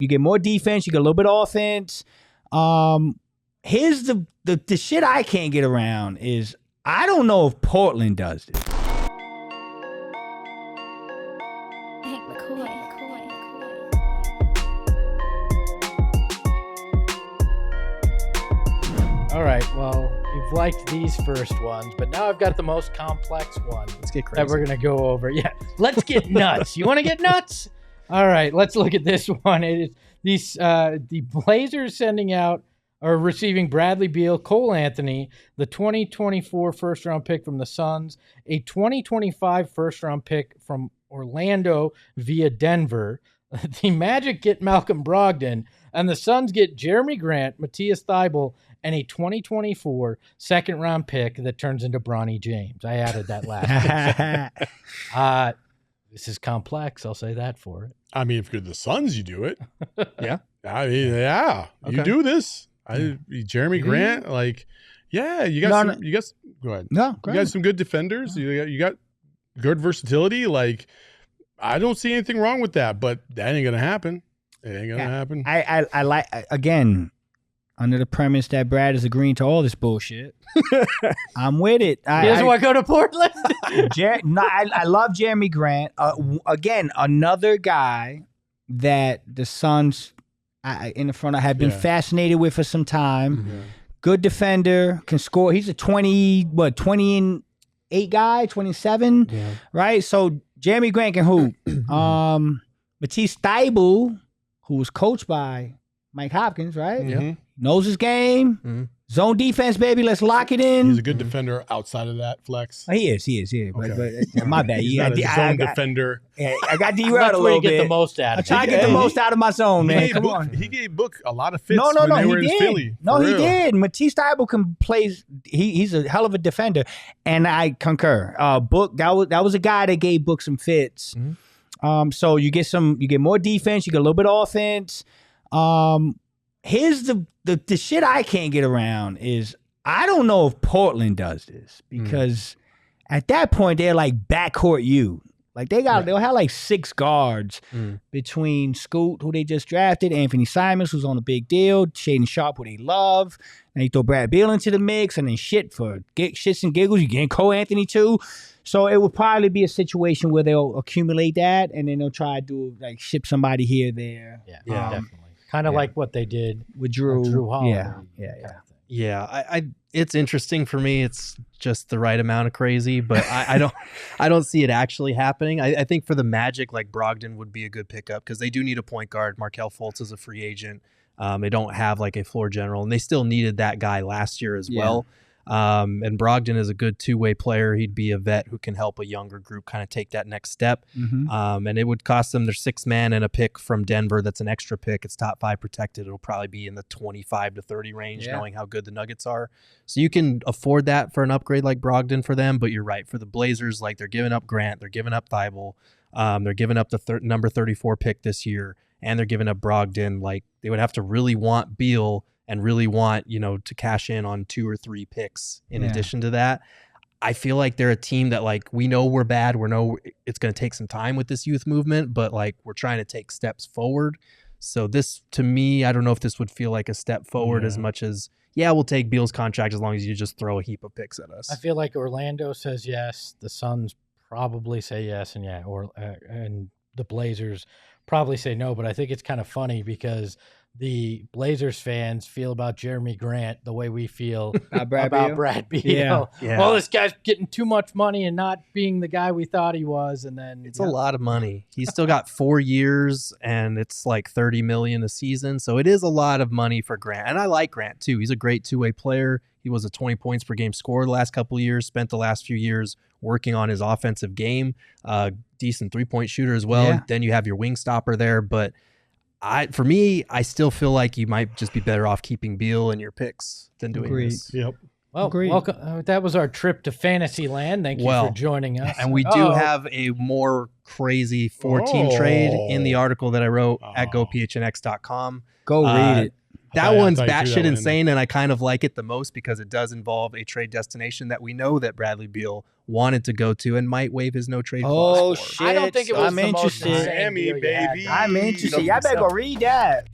You get more defense. You get a little bit of offense. Here's the shit I can't get around is I don't know if Portland does this. All right, well, you've liked these first ones, but now I've got the most complex one. Let's get crazy. That we're going to go over. Yeah, let's get nuts. You want to get nuts? All right, let's look at this one. It is the Blazers sending out or receiving Bradley Beal, Cole Anthony, the 2024 first-round pick from the Suns, a 2025 first-round pick from Orlando via Denver. The Magic get Malcolm Brogdon, and the Suns get Jeremy Grant, Matthias Thybulle, and a 2024 second-round pick that turns into Bronny James. I added that last week. This is complex. I'll say that for it. I mean, if you're the Suns, you do it. Yeah. I mean, yeah. Okay. You do this. Jeremy Grant, go ahead. No, you got some good defenders. You got good versatility. Like, I don't see anything wrong with that, but that ain't gonna happen. It ain't gonna happen. I like, again, under the premise that Brad is agreeing to all this bullshit. I'm with it. He doesn't want to go to Portland. I love Jeremy Grant. Again, another guy that the Suns in the front have been fascinated with for some time. Mm-hmm. Good defender, can score. He's a 28 guy, 27, right? So Jeremy Grant can hoop. Matisse Thybulle, who was coached by Mike Hopkins, right? Mm-hmm. Knows his game. Mm-hmm. Zone defense, baby. Let's lock it in. He's a good defender outside of that flex. He is. Okay. But my bad. He's not a zone defender. I got derailed a little bit. Get the most out of it. I try to get the most out of my zone, man. Come on. He gave Book a lot of fits No, when they were in Philly. No, he did. Matisse Thybulle can play. He's a hell of a defender, and I concur. Book that was a guy that gave Book some fits. Mm-hmm. So you get more defense. You get a little bit of offense. Here's the shit I can't get around is I don't know if Portland does this because at that point they're like backcourt you. Like they'll have like 6 guards between Scoot, who they just drafted, Anthony Simons, who's on a big deal, Shaden Sharp, who they love, and you throw Brad Beal into the mix, and then shits and giggles, you get Cole Anthony too. So it would probably be a situation where they'll accumulate that, and then they'll try to do like ship somebody here, there. Yeah, definitely. Kind of like what they did with Drew Holiday. Yeah. It's interesting for me. It's just the right amount of crazy, but I don't see it actually happening. I think for the Magic, like Brogdon would be a good pickup because they do need a point guard. Markelle Fultz is a free agent. They don't have like a floor general, and they still needed that guy last year as well. And Brogdon is a good two-way player. He'd be a vet who can help a younger group kind of take that next step. Mm-hmm. And it would cost them their 6th man and a pick from Denver. That's an extra pick. It's top 5 protected. It'll probably be in the 25 to 30 range, knowing how good the Nuggets are. So you can afford that for an upgrade like Brogdon for them. But you're right. For the Blazers, like they're giving up Grant. They're giving up Thybulle. They're giving up the number 34 pick this year. And they're giving up Brogdon. Like they would have to really want Beal and really want, to cash in on 2 or 3 picks in addition to that. I feel like they're a team that, like, we know we're bad. We know it's going to take some time with this youth movement, but, like, we're trying to take steps forward. So this, to me, I don't know if this would feel like a step forward as much as, we'll take Beal's contract as long as you just throw a heap of picks at us. I feel like Orlando says yes. The Suns probably say yes, and and the Blazers probably say no. But I think it's kind of funny because the Blazers fans feel about Jeremy Grant the way we feel about Brad Beal. Yeah. Well, this guy's getting too much money and not being the guy we thought he was, and then it's a lot of money. He's still got 4 years, and it's like $30 million a season, so it is a lot of money for Grant. And I like Grant too. He's a great two-way player. He was a 20 points per game scorer the last couple of years. Spent the last few years working on his offensive game. Decent 3-point shooter as well. Yeah. Then you have your wing stopper there, but for me, I still feel like you might just be better off keeping Beal in your picks than doing this. Yep. Well, welcome. That was our trip to Fantasyland. Thank you for joining us. And we do have a more crazy 4-team trade in the article that I wrote at gophnx.com. Go read it. That I one's thought you threw that batshit one in insane, and I kind of like it the most because it does involve a trade destination that we know that Bradley Beal wanted to go to and might waive his no trade clause Oh for. shit! I don't think it was I'm the most interested. insane Miami, deal you had, baby. though. I'm interested. Y'all better go read that.